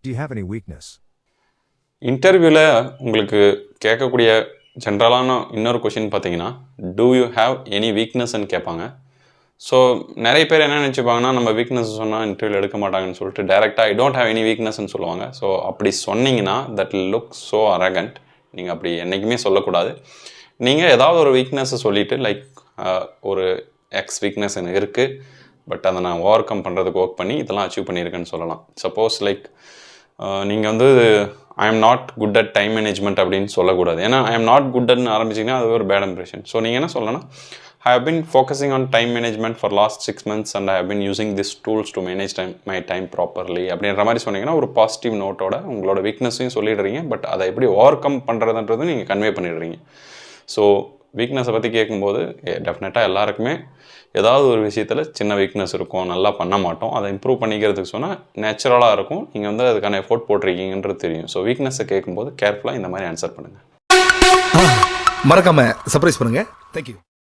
Do you have any weakness? இன்டர்வியூவில் உங்களுக்கு கேட்கக்கூடிய ஜென்ரலான இன்னொரு கொஷின் பார்த்தீங்கன்னா, டூ யூ ஹாவ் எனி வீக்னஸ்ன்னு கேட்பாங்க. ஸோ நிறைய பேர் என்ன நினச்சிப்பாங்கன்னா, நம்ம வீக்னஸ் சொன்னால் இன்டர்வியூவில் எடுக்க மாட்டாங்கன்னு சொல்லிட்டு டேரெக்டாக ஐ டோன்ட் ஹேவ் எனி வீக்னஸ்ன்னு சொல்லுவாங்க. ஸோ அப்படி சொன்னீங்கன்னா தட் லுக் ஸோ அரகண்ட். நீங்கள் அப்படி என்றைக்குமே சொல்லக்கூடாது. நீங்கள் ஏதாவது ஒரு வீக்னஸை சொல்லிவிட்டு லைக் ஒரு எக்ஸ் வீக்னஸ் எனக்கு இருக்குது, பட் அதை நான் ஓவர் கம் பண்ணுறதுக்கு ஒர்க் பண்ணி இதெல்லாம் அச்சீவ் பண்ணியிருக்கேன்னு சொல்லலாம். சப்போஸ் லைக் நீங்கள் வந்து I am not good at time management அப்படின்னு சொல்லக்கூடாது. ஏன்னா ஐ எம் நாட் குட் அட்னு ஆரம்பிச்சிங்கன்னா அது ஒரு பேட் இம்ப்ரெஷன். ஸோ நீங்கள் என்ன சொல்லணும்னா, I have been focusing on time management for last 6 months and I have been using this tools to manage my time properly அப்படின்ற மாதிரி சொன்னீங்கன்னா ஒரு பாசிட்டிவ் நோட்டோட உங்களோட வீக்னஸையும் சொல்லிடுறீங்க, பட் அதை எப்படி ஓவர் கம் பண்ணுறதுன்றதும் நீங்கள் கன்வே பண்ணிடுறீங்க. ஸோ வீக்னஸை பற்றி கேட்கும்போது டெஃபினட்டாக எல்லாருக்குமே ஏதாவது ஒரு விஷயத்தில் சின்ன வீக்னஸ் இருக்கும், நல்லா பண்ண மாட்டோம். அதை இம்ப்ரூவ் பண்ணிக்கிறதுக்கு சொன்னால் நேச்சுரலாக இருக்கும். நீங்கள் வந்து அதுக்கான எஃபோர்ட் போட்டிருக்கீங்கன்றது தெரியும். ஸோ வீக்னஸை கேட்கும்போது கேர்ஃபுல்லாக இந்த மாதிரி ஆன்சர் பண்ணுங்கள். மறக்காம சர்ப்ரைஸ் பண்ணுங்கள். தேங்க்யூ.